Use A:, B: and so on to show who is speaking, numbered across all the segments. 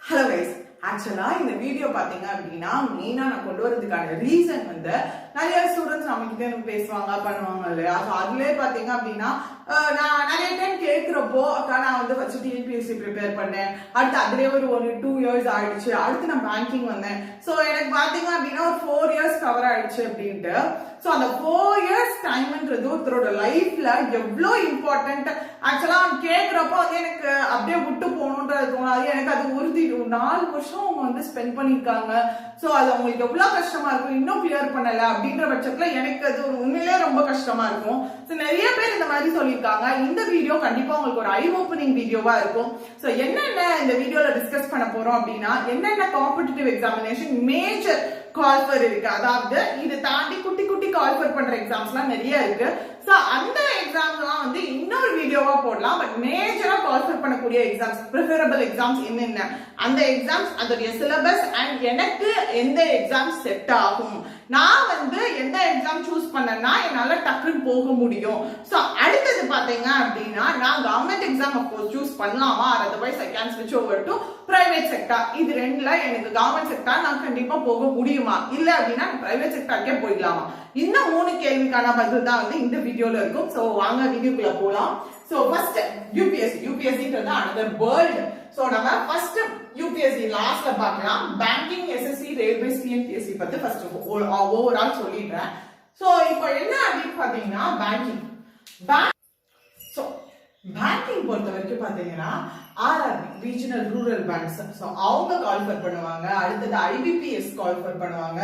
A: Hello guys, actually இந்த video பாத்தீங்க அப்படின்னா மெயினா நான் கொண்டு வரதுக்கான ரீசன் வந்து நிறைய ஸ்டூடெண்ட்ஸ் நம்ம கிட்ட பேசுவாங்க பண்ணுவாங்க இல்லையா. ஸோ அதுலயே பாத்தீங்க அப்படின்னா நான் நிறைய டைம் கேட்கிறப்போ அக்கா நான் வந்து ஃபர்ஸ்ட் டிஎன்பிஎஸ்சி ப்ரிப்பேர் பண்ணேன், அடுத்து அதுலேயே ஒரு 2 years ஆயிடுச்சு, அடுத்து நான் பேங்கிங் வந்தேன். ஸோ எனக்கு பாத்தீங்க அப்படின்னா ஒரு 4 years கவர் ஆயிடுச்சு அப்படின்ட்டு. ஸோ அந்த 4 years டைம்ன்றது ஒருத்தரோட லைஃப்ல எவ்வளோ இம்பார்ட்டன்ட். ஆக்சுவலா கேட்கிறப்போ வந்து எனக்கு அப்படியே விட்டு போகணுன்றது தோணாது. எனக்கு அது உறுதி 4 வருஷம் அவங்க வந்து ஸ்பெண்ட் பண்ணிருக்காங்க. ஸோ அது அவங்களுக்கு எவ்வளவு கஷ்டமா இருக்கும், இன்னும் கிளியர் பண்ணல அப்படின்ற பட்சத்துல எனக்கு அது உண்மையிலேயே ரொம்ப கஷ்டமா இருக்கும். ஸோ நிறைய பேர் இந்த மாதிரி சொல்லியிருக்காங்க. இந்த வீடியோ கண்டிப்பா உங்களுக்கு ஒரு ஐ ஓப்பனிங் வீடியோவா இருக்கும். ஸோ என்னென்ன இந்த வீடியோல டிஸ்கஸ் பண்ண போறோம் அப்படின்னா என்னென்ன காம்படிட்டிவ் எக்ஸாமினேஷன் மேஜர் கால்ஃபர் இருக்கு, அதாவது இது தாண்டி குட்டி குட்டி கால்ஃபர் பண்ற எக்ஸாம்ஸ்லாம் நிறைய இருக்கு. சோ அந்த எக்ஸாம்ஸ்லாம் வந்து இன்னொரு வீடியோவா போடலாம். பட் மேஜரா கால்ஃபர் பண்ணக்கூடிய எக்ஸாம்ஸ், ப்ரிஃபரபிள் எக்ஸாம்ஸ் என்னென்ன, அந்த எக்ஸாம்ஸ் அதோடைய சிலபஸ் அண்ட் எனக்கு எந்த எக்ஸாம் செட் ஆகும், நான் வந்து எந்த எக்ஸாம் சூஸ் பண்ணேன்னா என்னால டக்குன்னு போக முடியும். சோ அடுத்தது பாத்தீங்க அப்படின்னா நான் கவர்மெண்ட் எக்ஸாம் அப்கோர்ஸ் சூஸ் பண்ணலாமா, அதர்வைஸ் ஐ கேன் ஸ்விட்ச் ஓவர் டு பிரைவேட் செக்டார். இது ரெண்டுல எனக்கு கவர்மெண்ட் செக்டார் நான் கண்டிப்பா போக முடியுமா, இல்ல அப்படின்னா பிரைவேட் செக்டார்க்கே போயிடலாமா, இந்த 3 கேள்விக்கான பதில் தான் வந்து இந்த வீடியோல இருக்கும். சோ வாங்க வீடியோக்குள்ள போலாம். சோ ஃபர்ஸ்ட் யூபிஎஸ்சின்றது another world. சோ நம்ம ஃபர்ஸ்ட் யூபிஎஸ்சி லாஸ்ட்ல பார்க்கலாம். பேங்கிங், எஸ்எஸ்சி, ரயில்வேஸ், டிஎன்பிஎஸ்சி பத்தி ஃபர்ஸ்ட் ஓவரால் சொல்லிடுறேன். சோ இப்போ என்ன அப்படின்னு பாத்தீங்கன்னா பேங்கிங் பொறுத்த வரைக்கும் பாத்தீங்கன்னா RRB regional rural banks, so அவங்க கால்ஃபர் பண்ணுவாங்க. அடுத்தது ஐபிபிஎஸ் கால்ஃபர் பண்ணுவாங்க,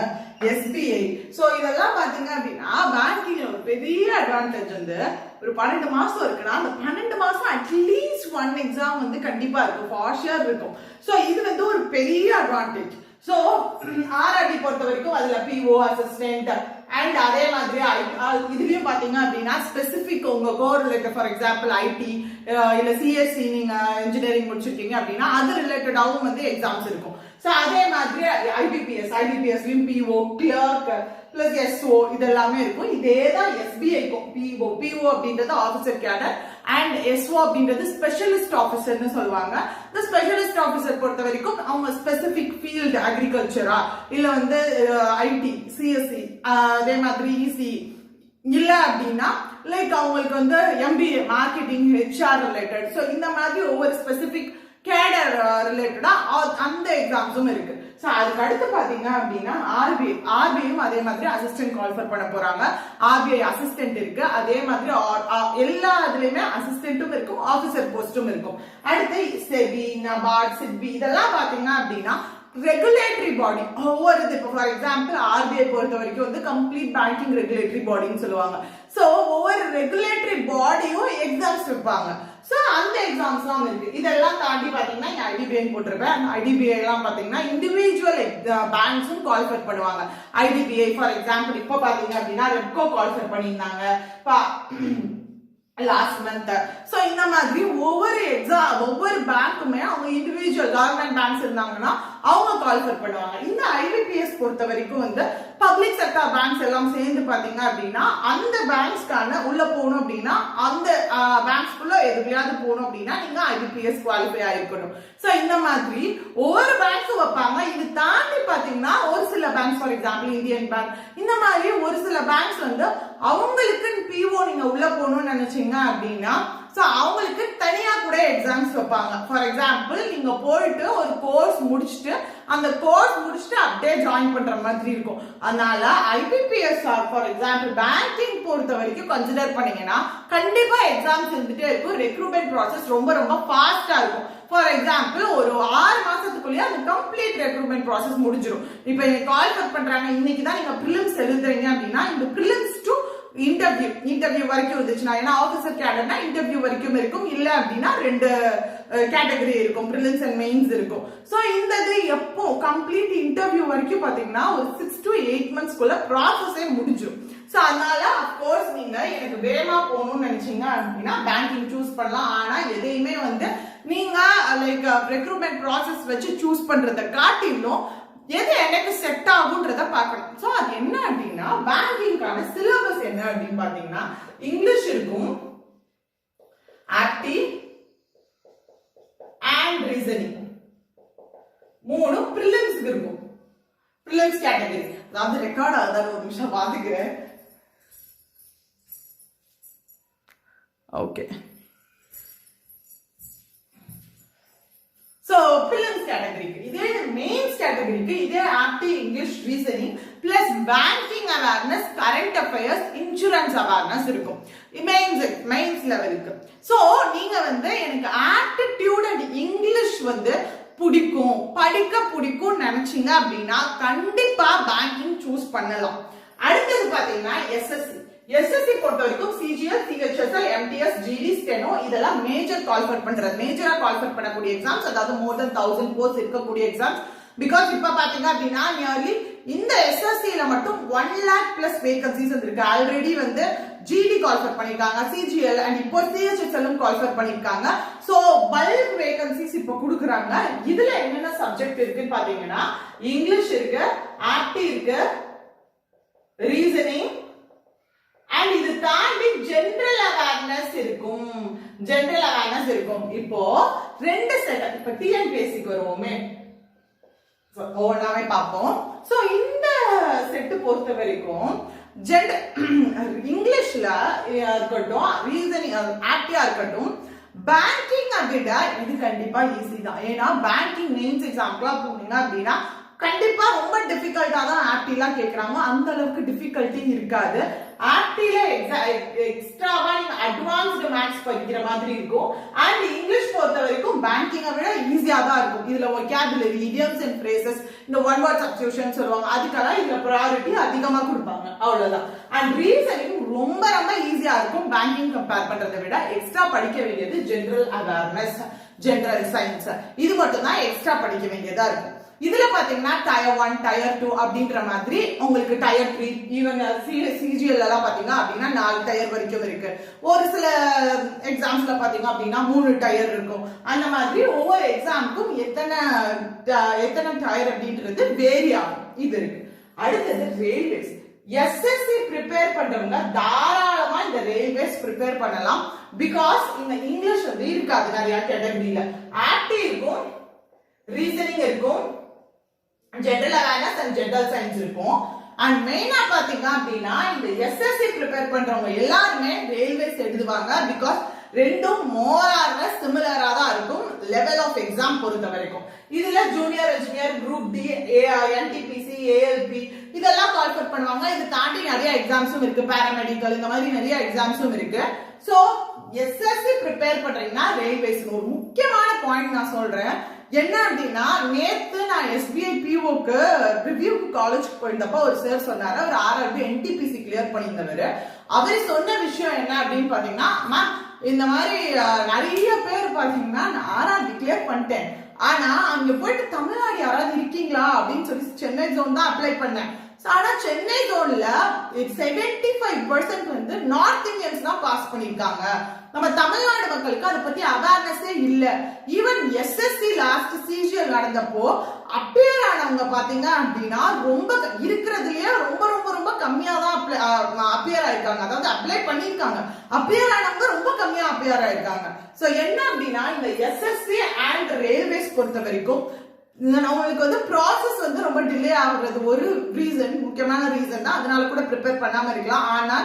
A: எஸ்பிஐ. ஸோ இதெல்லாம் பாத்தீங்க அப்படின்னா பேங்கிங் ஒரு பெரிய அட்வான்டேஜ் வந்து ஒரு 12 மாசம் இருக்குன்னா அந்த 12 மாசம் அட்லீஸ்ட் 1 எக்ஸாம் வந்து கண்டிப்பா இருக்கும், ஃபார் ஷியர் இருக்கும். ஸோ இது வந்து ஒரு பெரிய அட்வான்டேஜ். ஸோ ஆர்ஆர்பி பொறுத்த வரைக்கும் அதுல பிஓ, அசிஸ்டன்ட் அண்ட் அதே மாதிரி இதுலயும் பாத்தீங்க அப்படின்னா ஸ்பெசிபிக் உங்க core related, for example IT இல்ல சிஎஸ்சி நீங்க இன்ஜினியரிங் முடிச்சிருக்கீங்க அப்படின்னா அது ரிலேட்டடாவும் வந்து எக்ஸாம்ஸ் இருக்கும். சோ அதே மாதிரி ஐபிபிஎஸ்லயும் பிஓ, கிளர்க் பிளஸ் எஸ்ஓ இதெல்லாமே இருக்கும். இதேதான் எஸ்பிஐக்கும். பிஓ அப்படின்றது ஆபீசர் கேடர் அண்ட் எஸ்ஓ அப்படின்றது ஸ்பெஷலிஸ்ட் ஆபீசர்னு சொல்லுவாங்க. இந்த ஸ்பெஷலிஸ்ட் ஆபீசர் பொறுத்த வரைக்கும் அவங்க ஸ்பெசிபிக் ஃபீல்டு அக்ரிகல்ச்சரா இல்ல வந்து ஐடி, சிஎஸ்சி, அதே மாதிரி இசி இல்ல அப்படின்னா லைக் அவங்களுக்கு வந்து MBA, marketing, HR related. So இந்த மாதிரி ஒவ்வொரு ஸ்பெசிபிக் கேடர் ரிலேட்டடா அந்த எக்ஸாம்ஸும் இருக்கு. சோ அதுக்கு அடுத்து பாத்தீங்க அப்படின்னா ஆர்பிஐயும் அதே மாதிரி அசிஸ்டன்ட் கால்ஃபர் பண்ண போறாங்க. ஆர்பிஐ அசிஸ்டன்ட் இருக்கு, அதே மாதிரி எல்லா இதுலயுமே அசிஸ்டன்ட்டும் இருக்கும், ஆபீசர் போஸ்டும் இருக்கும். அடுத்து செபி, நபார்ட், சிட்பி இதெல்லாம் பாத்தீங்க அப்படின்னா ரெகுலேட்டரி பாடி. ஒவ்வொரு இப்போ ஃபார் எக்ஸாம்பிள் ஆர்பிஐ பொறுத்த வரைக்கும் வந்து கம்ப்ளீட் பேங்கிங் ரெகுலேட்டரி பாடின்னு சொல்லுவாங்க. சோ ஒவ்வொரு ரெகுலேட்டரி பாடியும் எக்ஸாம்ஸ் வைப்பாங்க. சோ அந்த எக்ஸாம்ஸ்லாம் இருக்கு. இதெல்லாம் தாண்டி பாத்தீங்கன்னா ஐடிபிஐ போட்டிருப்பேன். ஐடிபிஐ எல்லாம் பாத்தீங்கன்னா இண்டிவிஜுவல் பேங்க்ஸும் கால்ஃபர் பண்ணுவாங்க. ஐடிபிஐ ஃபார் எக்ஸாம்பிள் இப்போ பாத்தீங்க அப்படின்னா ரெப்கோ கால்ஃபர் பண்ணியிருந்தாங்க லாஸ்ட் மந்த். சோ இந்த மாதிரி ஒவ்வொரு பேங்க்குமே அவங்க இண்டிவிஜுவல் கவர்மெண்ட் பேங்க்ஸ் இருந்தாங்கன்னா அவங்க கால்ஃபர் பண்ணுவாங்க. இந்த ஐபிபிஎஸ் பொறுத்த வரைக்கும் வந்து பப்ளிக் செக்டர் பேங்க்ஸ் எல்லாம் சேர்ந்து பாத்தீங்க அப்படின்னா அந்த பேங்க்ஸ்க்கான உள்ள போகணும் அப்படின்னா அந்த பேங்க்ஸ்குள்ள எதுலையாவது போகணும் அப்படின்னா நீங்க ஐபிபிஎஸ் குவாலிஃபை ஆயிருக்கணும். சோ இந்த மாதிரி ஒவ்வொரு பேங்க்ஸும் வைப்பாங்க. இது தாண்டி பாத்தீங்கன்னா ஒரு சில banks, for example Indian bank, இந்த மாதிரி ஒரு சில பேங்க்ஸ் வந்து அவங்களுக்கு பிஓ நீங்க உள்ள போகணும்னு நினைச்சீங்க அப்படின்னா சோ அவங்களுக்கு தனியா கூட எக்ஸாம்ஸ் வைப்பாங்க. ஃபார் எக்ஸாம்பிள் நீங்க போயிட்டு ஒரு கோர்ஸ் முடிச்சுட்டு அந்த கோர்ஸ் முடிச்சுட்டு அப்படியே ஜாயின் பண்ற மாதிரி இருக்கும். அதனால ஐபிபிஎஸ் ஃபார் எக்ஸாம்பிள் பேங்கிங் பொறுத்த வரைக்கும் கன்சிடர் பண்ணீங்கன்னா கண்டிப்பா எக்ஸாம்ஸ் இருந்துட்டே இருக்கும். ரெக்ரூட்மெண்ட் ப்ராசஸ் ரொம்ப ரொம்ப ஃபாஸ்டா இருக்கும். ஃபார் எக்ஸாம்பிள் ஒரு 6 மாசத்துக்குள்ளேயே அந்த கம்ப்ளீட் ரெக்ரூட்மெண்ட் ப்ராசஸ் முடிஞ்சிடும். இப்போ நீங்க கால்ஃபர் பண்றாங்க, இன்னைக்கு தான் நீங்க பிரிலிம்ஸ் எழுதுறீங்க அப்படின்னா இந்த பிரிலிம்ஸ் டு இன்டர்வியூ வரைக்கும் இருந்துச்சுன்னா, ஏன்னா ஆபீசர் கேடர்னா இன்டர்வியூ வரைக்கும் இருக்கும், இல்ல அப்படின்னா 2 கேட்டகரி இருக்கும், பிரிலிம்ஸ் அண்ட் மெயின்ஸ் இருக்கும். சோ இந்த இது எப்போ கம்ப்ளீட் இன்டர்வியூ வரைக்கும் பாத்தீங்கன்னா ஒரு 6 to 8 monthsக்குள்ள ப்ராசஸே முடிஞ்சிடும். சோ அதனால அப்கோர்ஸ் நீங்க எனக்கு வேகமா போகணும்னு நினைச்சீங்க அப்படின்னா பேங்கிங் சூஸ் பண்ணலாம். ஆனா எதையுமே வந்து நீங்க லைக் ரெக்ரூட்மெண்ட் ப்ராசஸ் வச்சு சூஸ் பண்றதை காட்டிலும் எது எனக்கு செட் ஆகுன்றத பார்க்கணும். சோ அது என்ன அப்படின்னா பேங்கிங்கான சிலபஸ் என்ன அப்படின்னு பாத்தீங்கன்னா இங்கிலீஷ் இருக்கும், ஆக்டிவ் அண்ட் ரீசனிங். 3 பிரிலிம்ஸ்க்கு இருக்கும். பிரிலிம்ஸ் கேட்டகரி அதாவது ரெக்கார்ட் ஆகுதா ஒரு நிமிஷம் பாத்துக்கிறேன். ஓகே, so prelims category இதே mains category இதே aptitude english reasoning plus banking awareness current affairs insurance awareness இருக்கும் mains levelக்கு. so நீங்க வந்து எனக்கு aptitude and english வந்து பிடிக்கும் படிக்க பிடிக்கும் நினைச்சீங்க அப்படின்னா கண்டிப்பா banking சூஸ் பண்ணலாம். அடுத்தது பாத்தீங்கன்னா SSC பொறுத்த வரைக்கும் CGL, CHSL, MTS, GD, Steno இதெல்லாம் மேஜர் குவாலிஃபை பண்றது மேஜரா குவாலிஃபை பண்ணக்கூடிய எக்ஸாம்ஸ், அதாவது more than 1000 போஸ்ட் இருக்கக்கூடிய எக்ஸாம்ஸ். பிகாஸ் இப்ப பாத்தீங்க அப்படின்னா நியர்லி இந்த SSC ல மட்டும் 1 lakh plus வேகன்சிஸ் இருக்கு. ஆல்ரெடி வந்து GD குவாலிஃபை பண்ணிருக்காங்க, CGL அண்ட் இப்போ CHSL குவாலிஃபை பண்ணிருக்காங்க. சோ பல்க் வேகன்சிஸ் இப்ப கொடுக்குறாங்க. இதுல என்னென்ன சப்ஜெக்ட் இருக்குன்னு பாத்தீங்கன்னா இங்கிலீஷ் இருக்கு, ஆப்டி இருக்கு, ரீசனிங் and இது தாண்டி ஜெனரல் அவேர்னஸ் இருக்கும். இப்போ ரெண்டு செட் இப்ப டிஎன்பிஎஸ்சிக்கு வருவோமே ஒவ்வொன்றாவே பார்ப்போம். சோ இந்த செட் பொறுத்த வரைக்கும் இங்கிலீஷ்ல இருக்கட்டும், ரீசனிங் ஆப்டியா இருக்கட்டும், பேங்கிங் விட இது கண்டிப்பா ஈஸி தான். ஏன்னா பேங்கிங் மெயின்ஸ் எக்ஸாம்க்குலாம் போனீங்க அப்படின்னா கண்டிப்பா ரொம்ப டிஃபிகல்ட்டா தான் ஆப்டிலாம் கேக்குறாங்க. அந்த அளவுக்கு டிஃபிகல்ட்டி இருக்காது. ஆப்டில எக்ஸ்ட்ராவா நீங்க அட்வான்ஸ்டு மேத்ஸ் படிக்கிற மாதிரி இருக்கும். அண்ட் இங்கிலீஷ் பொறுத்த வரைக்கும் பேங்கிங்கை விட ஈஸியா தான் இருக்கும். இதுல vocabulary, idioms and phrases, இந்த ஒன் வேர்ட் சப்ஸ்டிடியூஷன் சொல்லுவாங்க, அதுக்கெல்லாம் இதுல ப்ரையாரிட்டி அதிகமா கொடுப்பாங்க. அவ்வளவுதான். அண்ட் ரீசனிங் ரொம்ப ரொம்ப ஈஸியா இருக்கும். பேங்கிங் கம்பேர் பண்றதை விட எக்ஸ்ட்ரா படிக்க வேண்டியது ஜெனரல் அவேர்னஸ், ஜெனரல் சயின்ஸ், இது மட்டும் தான் எக்ஸ்ட்ரா படிக்க வேண்டியதா இருக்கும். இதுல பாத்தீங்கன்னா டயர் 1, டயர் 2 அப்படின்ற மாதிரி உங்களுக்கு டயர் 3 ஈவன் CGL எல்லாம் பாத்தீங்க அப்படின்னா 4 டயர் வரைக்கும் இருக்கு. ஒரு சில எக்ஸாம்ஸ்ல பாத்தீங்க அப்படின்னா 3 டயர் இருக்கும். அந்த மாதிரி ஒவ்வொரு எக்ஸாமுக்கும் எத்தனை டயர் அப்படின்றது வேரி ஆகும். இது இருக்கு. அடுத்தது ரயில்வேஸ். SSC ப்ரிப்பேர் பண்றவங்க தாராளமா இந்த ரயில்வேஸ் ப்ரிப்பேர் பண்ணலாம். பிகாஸ் இந்த இங்கிலீஷ் வந்து இருக்காது நிறைய கேட்டகரியில. ஆப்டி இருக்கும், ரீசனிங் இருக்கும், general awareness and general science இருக்கும். அண்ட் மெயினா பாத்தீங்க அப்படின்னா இந்த SSC ப்ரிப்பேர் பண்றவங்க எல்லாருமே ரயில்வேஸ் எழுதுவாங்க. பிகாஸ் ரெண்டும் மோர் ஆர் லெஸ் சிமிலரா தான் இருக்கும் லெவல் ஆஃப் எக்ஸாம் பொறுத்த வரைக்கும். இதுல junior engineer, group D, NTPC, ALP இதெல்லாம் குவாலிஃபை பண்ணுவாங்க. இது தாண்டி நிறைய எக்ஸாம்ஸும் இருக்கு, பாராமெடிக்கல், இந்த மாதிரி நிறைய எக்ஸாம்ஸும் இருக்கு. சோ SSC ப்ரிப்பேர் பண்றீங்கன்னா ரயில்வேஸ் ஒரு முக்கியமான பாயிண்ட் நான் சொல்றேன். என்ன அப்படின்னா நேத்து நான் SBI POக்கு ரிவ்யூக்கு காலேஜ்க்கு போயிருந்தப்ப ஒரு சார் சொன்னாரு, அவர் RRB NTPC கிளியர் பண்ணியிருந்தவர். அவர் சொன்ன விஷயம் என்ன அப்படின்னு பாத்தீங்கன்னா, மேம் இந்த மாதிரி நிறைய பேர் பாத்தீங்கன்னா நான் RRB கிளியர் பண்ணிட்டேன், ஆனா அங்க போயிட்டு தமிழ்நாடு யாராவது இருக்கீங்களா அப்படின்னு சொல்லி சென்னை ஜோன் தான் அப்ளை பண்ணேன். ஆனா சென்னை ஜோன்ல 75% வந்து நார்த் இந்தியன்ஸ் தான் பாஸ் பண்ணிருக்காங்க. நம்ம தமிழ்நாடு மக்களுக்கு அதை பத்தி அவேர்னஸே இல்ல. ஈவன் SSC லாஸ்ட் CGL நடந்தப்போ அப்பியர் ஆனவங்க பாத்தீங்க அப்படின்னா ரொம்ப இருக்கிறதுலயே ரொம்ப ரொம்ப ரொம்ப கம்மியா தான் அப்பியர் ஆயிருக்காங்க. அதாவது அப்ளை பண்ணிருக்காங்க, அப்பியர் ஆனவங்க ரொம்ப கம்மியா அப்பியர் ஆயிருக்காங்க. சோ என்ன அப்படின்னா இந்த SSC அண்ட் ரயில்வேஸ் பொறுத்த வரைக்கும் உங்களுக்கு வந்து ப்ராசஸ் வந்து ரொம்ப டிலே ஆகுறது ஒரு ரீசன், முக்கியமான ரீசன் தான். அதனால கூட ப்ரிப்பேர் பண்ணாம இருக்கலாம். ஆனா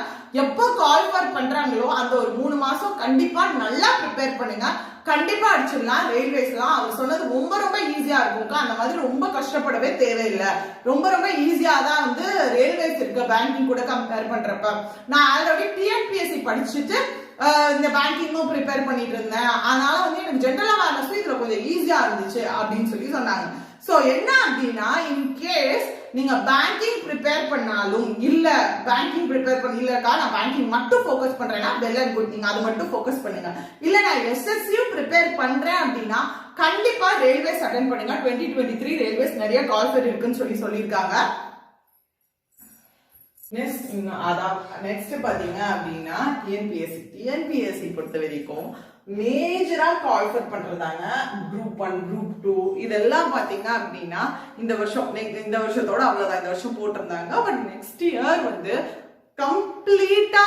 A: எப்போ குவாலிஃபை பண்றாங்களோ அந்த ஒரு 3 மாசம் கண்டிப்பா நல்லா ப்ரிப்பேர் பண்ணுங்க, கண்டிப்பா அடிச்சிடலாம். ரயில்வேஸ்லாம் அவர் சொன்னது ரொம்ப ரொம்ப ஈஸியா இருக்கும். அந்த மாதிரி ரொம்ப கஷ்டப்படவே தேவையில்லை. ரொம்ப ரொம்ப ஈஸியா தான் வந்து ரயில்வேஸ் இருக்க பேங்கிங் கூட கம்பேர் பண்றப்ப. நான் ஆல்ரெடி TNPSC படிச்சுட்டு இந்த பேங்கிங்கும் ப்ரிப்பேர் பண்ணிட்டு இருந்தேன். அதனால வந்து எனக்கு ஜெனரல் அவேர்னஸ் இதுல கொஞ்சம் ஈஸியா இருந்துச்சு அப்படின்னு சொல்லி சொன்னாங்க. சோ என்ன அப்படின்னா இன்கேஸ் நீங்க பேங்கிங் ப்ரிப்பேர் பண்ணாலும் இல்ல பேங்கிங் ப்ரிப்பேர் பண்ணலக்கா நான் பேங்கிங் மட்டும் ஃபோக்கஸ் பண்றேன்னா வெல் அண்ட் குட், நீங்க அது மட்டும் ஃபோக்கஸ் பண்ணுங்க. இல்ல நான் SSCயும் ப்ரிப்பேர் பண்றேன் அப்படின்னா கண்டிப்பா ரயில்வேஸ் அட்டெண்ட் பண்ணுங்க. 2023 ரயில்வேஸ் நிறைய கால்ஃபர் இருக்குன்னு சொல்லியிருக்காங்க. நெக்ஸ்ட் பாத்தீங்க அப்படின்னா டிஎன்பிஎஸ்சி பொறுத்த வரைக்கும் மேஜரா குவாலிஃபை பண்றதாங்க குரூப் 1, குரூப் 2 இதெல்லாம் பாத்தீங்க அப்படின்னா இந்த வருஷத்தோட அவ்வளவுதான். இந்த வருஷம் போட்டிருந்தாங்க. பட் நெக்ஸ்ட் இயர் வந்து கம்ப்ளீட்டா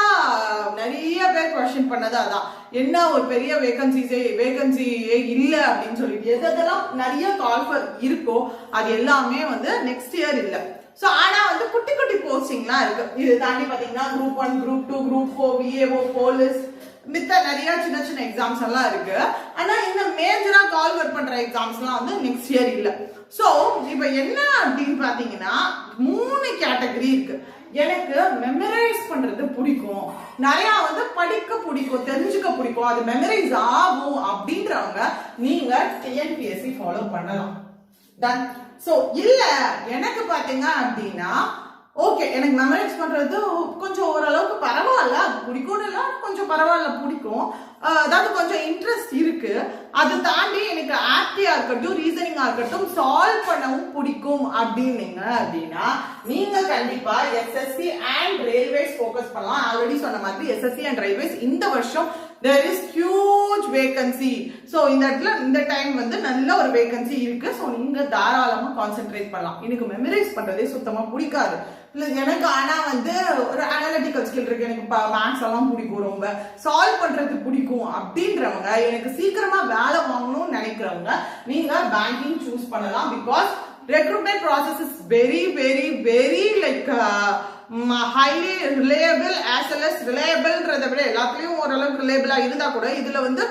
A: நிறைய பேர் கொஸ்டின் பண்ணது அதான், என்ன ஒரு பெரிய வேகன்சி இல்ல அப்படின்னு சொல்லிட்டு எதெல்லாம் நிறைய கால்ஃபர் இருக்கோ அது எல்லாமே வந்து நெக்ஸ்ட் இயர் இல்ல. சோ ஆனா வந்து குட்டி குட்டி போஸ்டிங்லாம் இருக்கு. இது தாண்டி பாத்தீங்கன்னா group 1, group 2, group 4, VAO, police, மித்த நிறைய சின்ன சின்ன எக்ஸாம்ஸ் எல்லாம் இருக்கு. ஆனா இந்த மேஜரா கால்ஃபர் பண்ற எக்ஸாம்ஸ் எல்லாம் வந்து நெக்ஸ்ட் இயர் இல்ல. சோ இப்ப என்ன அப்படின்னு பாத்தீங்கன்னா 3 கேட்டகரி இருக்கு. எனக்கு மெமரைஸ் பண்றது பிடிக்கும், நிறைய வந்து படிக்க பிடிக்கும், தெரிஞ்சுக்க பிடிக்கும், அது மெமரைஸ் ஆகும் அப்படின்றவங்க நீங்க டிஎன்பிஎஸ்சி ஃபாலோ பண்ணலாம். டன். சோ இல்ல எனக்கு பாத்தீங்க அப்படின்னா ஓகே எனக்கு மெமரைஸ் பண்றது கொஞ்சம் ஓரளவுக்கு பரவாயில்ல, அது பிடிக்கும்ல, கொஞ்சம் பரவாயில்ல பிடிக்கும், அதாவது கொஞ்சம் இன்ட்ரெஸ்ட் இருக்கு, அது தாண்டி எனக்கு ஆக்டிவா இருக்கட்டும், ரீசனிங்கா இருக்கட்டும், சால்வ் பண்ணவும் பிடிக்கும் அப்படின்னீங்க அப்படின்னா நீங்க கண்டிப்பா எஸ்எஸ்சி அண்ட் ரயில்வேஸ் ஃபோக்கஸ் பண்ணலாம். ஆல்ரெடி சொன்ன மாதிரி எஸ்எஸ்சி அண்ட் ரயில்வேஸ் இந்த வருஷம் there is huge vacancy. so இந்த டைம் வந்து நல்ல ஒரு வேகன்சி இருக்கு. சோ நீங்க தாராளமா கான்சென்ட்ரேட் பண்ணலாம். எனக்கு மெமரைஸ் பண்றதே சுத்தமா பிடிக்காது, எனக்கு ஆனா வந்து ஒரு அனலிட்டிக்கல் ஸ்கில் இருக்கு, எனக்கு மேத்ஸ் எல்லாம் பிடிக்கும், ரொம்ப சால்வ் பண்றது பிடிக்கும் அப்படின்றவங்க, எனக்கு சீக்கிரமா வேலை வாங்கணும்னு நினைக்கிறவங்க நீங்க பேங்கிங் சூஸ் பண்ணலாம். Because recruitment process is very like highly reliable as well as reliableன்றத விட எல்லாத்துலயும் ஓரளவுக்கு ரிலேபிளா இருந்தா கூட இதுல வந்து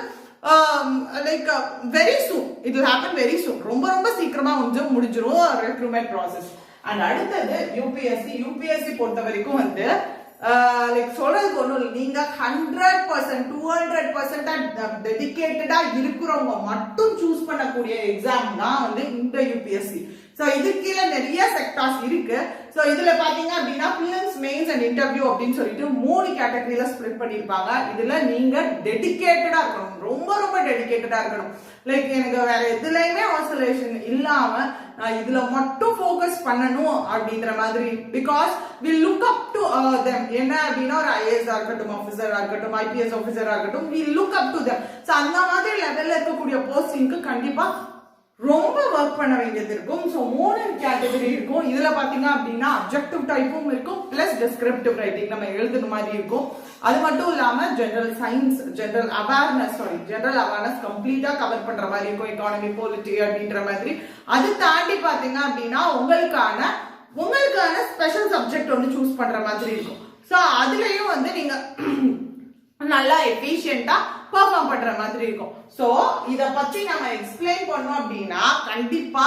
A: like very soon it will happen very soon. ரொம்ப சீக்கிரமா முடிஞ்சிரும் recruitment process. and அடுத்தது யூபிஎஸ்சி பொறுத்த வரைக்கும் வந்து லைக் சொல்றதுக்கு ஒண்ணும் இல்லை, நீங்க 100% 200% டெடிகேட்டடா இருக்கிறவங்க மட்டும் சூஸ் பண்ணக்கூடிய எக்ஸாம் தான் வந்து இந்த யூபிஎஸ்சி. சோ இதுக்கு கீழே நிறைய செக்டார்ஸ் இருக்கு. சோ இதுல பாத்தீங்க அப்படின்னா பிலிம்ஸ், மெயின்ஸ் அண்ட் இன்டர்வியூ அப்படின்னு சொல்லிட்டு 3 கேட்டகரியில ஸ்ப்ளிட் பண்ணிருப்பாங்க. இதுல நீங்க டெடிகேட்டடா இருக்கணும், ரொம்ப டெடிகேட்டடா இருக்கணும். லைக் எனக்கு வேற எதுலயுமே ஆசோலேஷன் இல்லாம நான் இதுல மட்டும் ஃபோக்கஸ் பண்ணணும் அப்படின்ற மாதிரி. Because we look up to them. என்ன அப்படின்னா ஒரு ஐஏஎஸ் இருக்கட்டும், ஆஃபீஸரா இருக்கட்டும், ஐபிஎஸ் ஆஃபீஸரா இருக்கட்டும், we look up to them. So அந்த மாதிரி லெவல்ல இருக்கக்கூடிய போஸ்டிங்க்கு கண்டிப்பா ரொம்ப ஒர்க் பண்ண வேண்டியது இருக்கும். சோ 3 கேட்டகரி இருக்கும். இதுல பாத்தீங்க அப்படின்னா அப்ஜெக்டிவ் டைப்பும் இருக்கும், பிளஸ் டிஸ்கிரிப்டிவ் ரைட்டிங் நம்ம எழுதுன மாதிரி இருக்கும். அது மட்டும் இல்லாம ஜெனரல் சயின்ஸ், ஜெனரல் அவேர்னஸ் கம்ப்ளீட்டா கவர் பண்ற மாதிரி இருக்கும், எக்கானமி, பொலிட்டி அப்படின்ற மாதிரி. அது தாண்டி பாத்தீங்க அப்படின்னா உங்களுக்கான ஸ்பெஷல் சப்ஜெக்ட் ஒன்று சூஸ் பண்ற மாதிரி இருக்கும். சோ அதுலயும் வந்து நீங்க நல்லா எஃபிஷியன்ட்டா பெர்ஃபார்ம் பண்ற மாதிரி இருக்கும். சோ இத பத்தி நம்ம எக்ஸ்பிளைன் பண்ணோம் அப்படின்னா கண்டிப்பா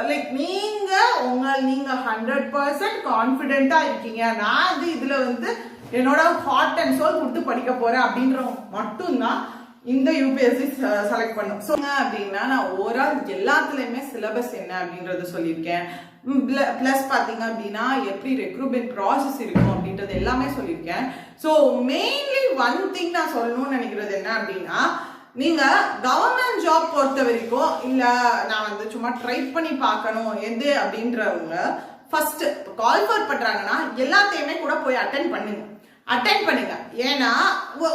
A: லைக் நீங்க 100% கான்பிடென்ட்டா இருக்கீங்க, நான் இதுல வந்து என்னோட ஹார்ட் அண்ட் சோல் கொடுத்து படிக்க போறேன் அப்படின்றவங்க மட்டும்தான் இந்த யூபிஎஸ்சி செலக்ட் பண்ணும். சோ அப்படின்னா நான் ஓவரால் எல்லாத்துலயுமே சிலபஸ் என்ன அப்படின்றத சொல்லியிருக்கேன். பிளஸ் பாத்தீங்க அப்படின்னா எப்படி ரெக்ரூட்மெண்ட் ப்ராசஸ் இருக்கும் அப்படின்றது எல்லாமே சொல்லியிருக்கேன். சோ மெயின்லி ஒன் திங் நான் சொல்லணும்னு நினைக்கிறது என்ன அப்படின்னா, நீங்க கவர்மெண்ட் ஜாப் பொறுத்த வரைக்கும் இல்ல நான் வந்து சும்மா ட்ரை பண்ணி பார்க்கணும் எது அப்படின்றவங்க ஃபர்ஸ்ட் கால்ஃபர் பண்றாங்கன்னா எல்லாத்தையுமே கூட போய் அட்டென்ட் பண்ணுங்க. ஏன்னா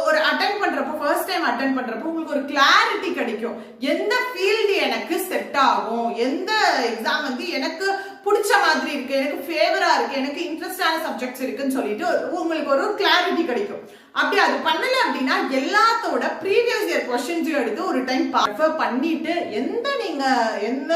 A: ஒரு அட்டென்ட் பண்றப்போ ஃபர்ஸ்ட் டைம் அட்டென்ட் பண்றப்போ உங்களுக்கு ஒரு கிளாரிட்டி கிடைக்கும். எந்த ஃபீல்டு எனக்கு செட் ஆகும், எந்த எக்ஸாம் வந்து எனக்கு பிடிச்ச மாதிரி இருக்கு, எனக்கு ஃபேவரா இருக்கு, எனக்கு இன்ட்ரெஸ்டான சப்ஜெக்ட்ஸ் இருக்குன்னு சொல்லிட்டு உங்களுக்கு ஒரு கிளாரிட்டி கிடைக்கும். அப்படி அது பண்ணல அப்படின்னா எல்லாத்தோட ப்ரீவியஸ் இயர் क्वेश्चंस எடுத்து ஒரு டைம் ரெஃபர் பண்ணிட்டு எந்த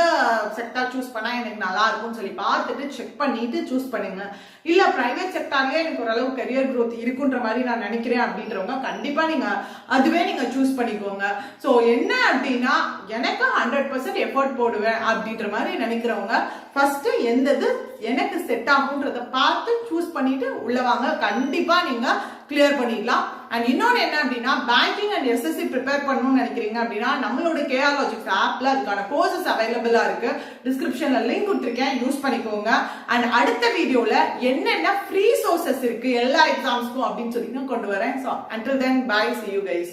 A: செக்டார் சூஸ் பண்ணா எனக்கு நல்லா இருக்கும்னு சொல்லி பார்த்துட்டு செக் பண்ணிட்டு சூஸ் பண்ணுங்க. இல்ல பிரைவேட் செக்டார்லயே எனக்கு ஓரளவு கரியர் growth இருக்குன்ற மாதிரி நான் நினைக்கிறேன் அப்படின்றவங்க கண்டிப்பா அதுவே நீங்க சூஸ் பண்ணிக்கோங்க. சோ என்ன அப்படின்னா எனக்கு 100% எஃபோர்ட் போடுவேன் அப்படின்ற மாதிரி நினைக்கிறவங்க ஃபர்ஸ்ட் எந்தது எனக்கு செட் ஆகும்ன்றத பார்த்து சூஸ் பண்ணிட்டு உள்ள வாங்க. கண்டிப்பா நீங்க கிளியர் பண்ணிடலாம். அண்ட் இன்னொன்னு என்ன அப்படின்னா பேங்கிங் அண்ட் எஸ்எஸ்சி ப்ரிப்பேர் பண்ணணும்னு நினைக்கிறீங்க அப்படின்னா நம்மளோட kaneeshreenalogics ஆப்ல அதுக்கான கோர்சஸ் அவைலபிளா இருக்கு. டிஸ்கிரிப்ஷன்ல லிங்க் கொடுத்துருக்கேன், யூஸ் பண்ணிக்கோங்க. அண்ட் அடுத்த வீடியோல என்னென்ன ஃப்ரீ சோர்சஸ் இருக்கு எல்லா எக்ஸாம்ஸ்க்கும் அப்படின்னு சொல்லி நான் கொண்டு வரேன். So until then bye, see you guys.